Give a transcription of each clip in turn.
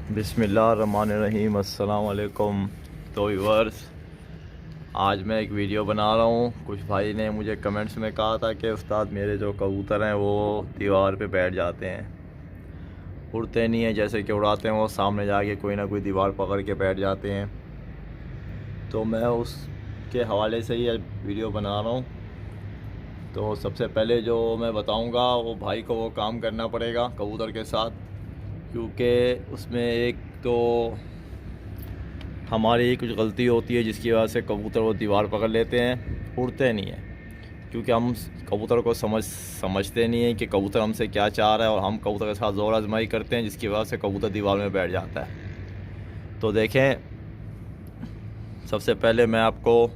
बिस्मिल्लाहिर्रहमानिर्रहीम। अस्सलाम वालेकुम। तो व्यूअर्स, आज मैं एक वीडियो बना रहा हूँ। कुछ भाई ने मुझे कमेंट्स में कहा था कि उस्ताद मेरे जो कबूतर हैं वो दीवार पे बैठ जाते हैं, उड़ते नहीं हैं। जैसे कि उड़ाते हैं वो सामने जाके कोई ना कोई दीवार पकड़ के बैठ जाते हैं। तो मैं उसके हवाले से ही वीडियो बना रहा हूँ। तो सबसे पहले जो मैं बताऊँगा वो भाई को वो काम करना पड़ेगा कबूतर के साथ, क्योंकि उसमें एक तो हमारी कुछ गलती होती है जिसकी वजह से कबूतर वो दीवार पकड़ लेते हैं, उड़ते नहीं हैं। क्योंकि हम कबूतर को समझते नहीं हैं कि कबूतर हमसे क्या चाह रहा है, और हम कबूतर के साथ ज़ोर आजमाई करते हैं जिसकी वजह से कबूतर दीवार में बैठ जाता है। तो देखें, सबसे पहले मैं आपको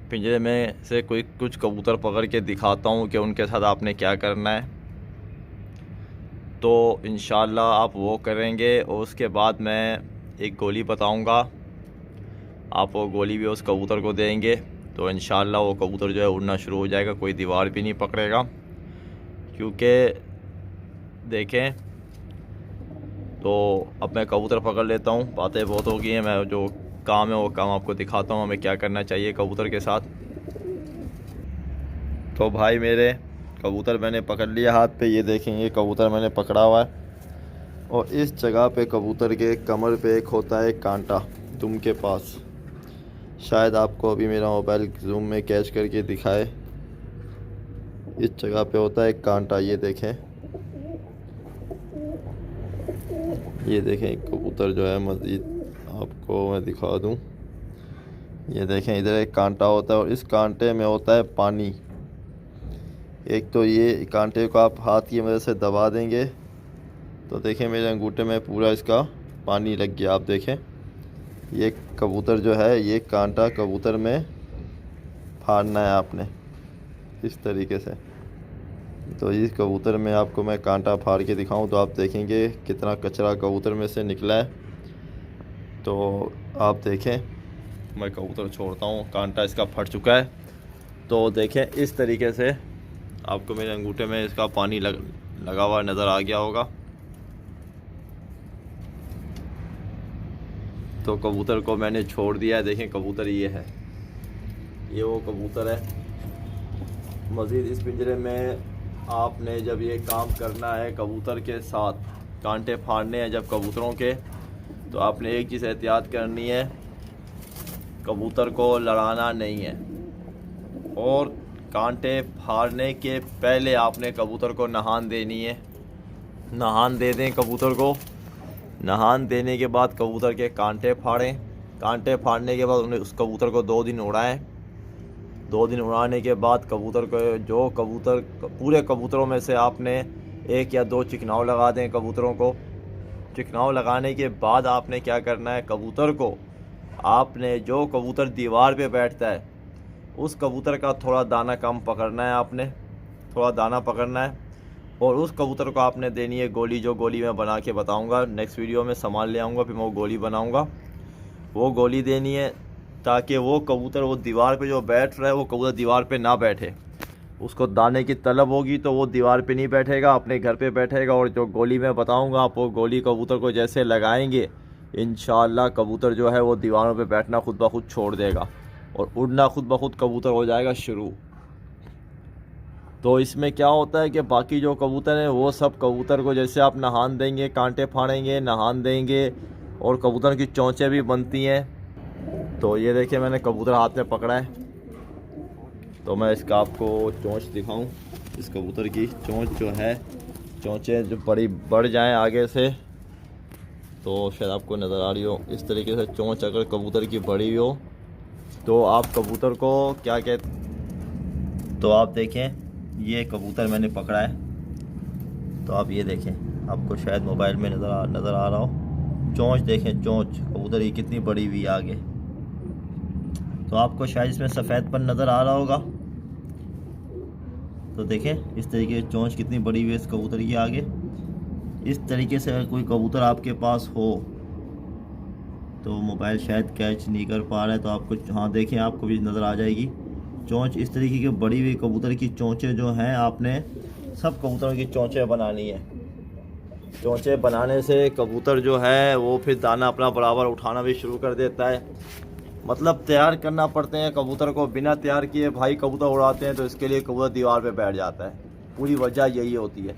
पिंजरे में से कुछ कबूतर पकड़ के दिखाता हूँ कि उनके साथ आपने क्या करना है। तो इंशाल्लाह आप वो करेंगे, और उसके बाद मैं एक गोली बताऊंगा। आप वो गोली भी उस कबूतर को देंगे तो इंशाल्लाह वो कबूतर जो है उड़ना शुरू हो जाएगा, कोई दीवार भी नहीं पकड़ेगा। क्योंकि देखें, तो अब मैं कबूतर पकड़ लेता हूँ, बातें बहुत हो गई हैं। मैं जो काम है वो काम आपको दिखाता हूँ हमें क्या करना चाहिए कबूतर के साथ। तो भाई मेरे कबूतर मैंने पकड़ लिया हाथ पे। ये देखें, ये कबूतर मैंने पकड़ा हुआ है, और इस जगह पे कबूतर के कमर पे एक होता है कांटा, दुम के पास। शायद आपको अभी मेरा मोबाइल जूम में कैच करके दिखाए। इस जगह पे होता है एक कांटा। ये देखें, ये देखें कबूतर जो है, मज़ीद आपको मैं दिखा दूं। ये देखें, इधर एक कांटा होता है और इस कांटे में होता है पानी। एक तो ये कांटे को आप हाथ की मदद से दबा देंगे तो देखें मेरे अंगूठे में पूरा इसका पानी लग गया। आप देखें, ये कबूतर जो है, ये कांटा कबूतर में फाड़ना है आपने इस तरीके से। तो इस कबूतर में आपको मैं कांटा फाड़ के दिखाऊं तो आप देखेंगे कितना कचरा कबूतर में से निकला है। तो आप देखें, मैं कबूतर छोड़ता हूं, कांटा इसका फट चुका है। तो देखें, इस तरीके से आपको मेरे अंगूठे में इसका पानी लगा हुआ नज़र आ गया होगा। तो कबूतर को मैंने छोड़ दिया है। देखें, कबूतर ये है, ये वो कबूतर है। मज़ीद इस पिंजरे में आपने जब ये काम करना है कबूतर के साथ, कांटे फाड़ने हैं जब कबूतरों के, तो आपने एक चीज़ एहतियात करनी है, कबूतर को लड़ाना नहीं है। और कांटे फाड़ने के पहले आपने कबूतर को नहान देनी है। नहान दे दें कबूतर को। नहान देने के बाद कबूतर के कांटे फाड़ें। कांटे फाड़ने के बाद उन्हें उस कबूतर को 2 दिन उड़ाएं। 2 दिन उड़ाने के बाद कबूतर को, जो कबूतर पूरे कबूतरों में से आपने 1 या 2 चिकनाव लगा दें कबूतरों को। चिकनाव लगाने के बाद आपने क्या करना है, कबूतर को आपने, जो कबूतर दीवार पे बैठता है उस कबूतर का थोड़ा दाना कम पकड़ना है। आपने थोड़ा दाना पकड़ना है, और उस कबूतर को आपने देनी है गोली। जो गोली मैं बना के बताऊंगा नेक्स्ट वीडियो में, सामान ले आऊँगा फिर मैं वो गोली बनाऊंगा। वो गोली देनी है ताकि वो कबूतर, वो दीवार पे जो बैठ रहा है, वो कबूतर दीवार पे ना बैठे। उसको दाने की तलब होगी तो वो दीवार पे नहीं बैठेगा, अपने घर पे बैठेगा। और जो गोली मैं बताऊंगा आप वो गोली कबूतर को जैसे लगाएंगे, इंशाल्लाह कबूतर जो है वो दीवारों पे बैठना खुद ब खुद छोड़ देगा, और उड़ना खुद ब खुद कबूतर हो जाएगा शुरू। तो इसमें क्या होता है कि बाकी जो कबूतर हैं वो सब कबूतर को जैसे आप नहान देंगे, कांटे फाड़ेंगे, नहान देंगे, और कबूतर की चोंचें भी बनती हैं। तो ये देखिए, मैंने कबूतर हाथ में पकड़ा है, तो मैं इसका आपको चोंच दिखाऊं। इस कबूतर की चोंच जो है, चोंचें जो बढ़ जाएं आगे से, तो शायद आपको नज़र आ रही हो। इस तरीके से चोंच अगर कबूतर की बड़ी हो तो आप कबूतर को क्या कहते, तो आप देखें, ये कबूतर मैंने पकड़ा है। तो आप ये देखें, आपको शायद मोबाइल में नज़र आ रहा हो। चोंच देखें, चोंच कबूतर की कितनी बड़ी हुई आगे। तो आपको शायद इसमें सफ़ेदपन नज़र आ रहा होगा। तो देखें, इस तरीके से चोंच कितनी बड़ी हुई है इस कबूतर की आगे। इस तरीके से अगर कोई कबूतर आपके पास हो, तो मोबाइल शायद कैच नहीं कर पा रहा है, तो आपको, हाँ देखें, आपको भी नज़र आ जाएगी चोंच। इस तरीके की बड़ी हुई कबूतर की चोंचें जो हैं, आपने सब कबूतरों की चोंचें बनानी है। चोंचे बनाने से कबूतर जो है वो फिर दाना अपना बराबर उठाना भी शुरू कर देता है। मतलब तैयार करना पड़ते हैं कबूतर को, बिना तैयार किए भाई कबूतर उड़ाते हैं तो इसके लिए कबूतर दीवार पे बैठ जाता है। पूरी वजह यही होती है।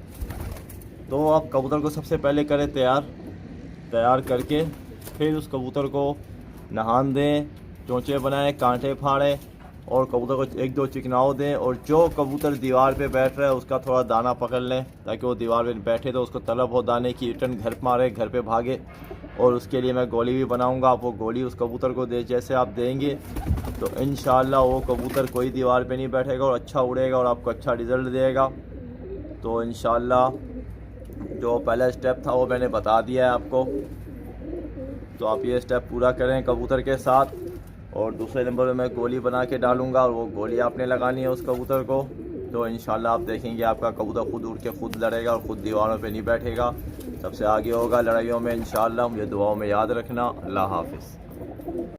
तो आप कबूतर को सबसे पहले करें तैयार करके फिर उस कबूतर को नहान दें, चोंचे बनाएं, कांटे फाड़ें और कबूतर को 1-2 चिकनाव दें। और जो कबूतर दीवार पे बैठ रहा है उसका थोड़ा दाना पकड़ लें ताकि वो दीवार पे बैठे तो उसको तलब हो दाने की, रिटर्न घर मारे, घर पे भागे। और उसके लिए मैं गोली भी बनाऊंगा। आप वो गोली उस कबूतर को जैसे आप देंगे तो इंशाल्लाह वो कबूतर कोई दीवार पे नहीं बैठेगा और अच्छा उड़ेगा और आपको अच्छा रिज़ल्ट देगा। तो इंशाल्लाह जो पहला स्टेप था वो मैंने बता दिया है आपको, तो आप ये स्टेप पूरा करें कबूतर के साथ। और दूसरे नंबर में मैं गोली बना के डालूंगा और वो गोली आपने लगानी है उस कबूतर को। तो इंशाल्लाह आप देखेंगे आपका कबूतर खुद उड़ के खुद लड़ेगा और ख़ुद दीवारों पे नहीं बैठेगा, सबसे आगे होगा लड़ाइयों में इंशाल्लाह। मुझे दुआओं में याद रखना। अल्लाह हाफिज़।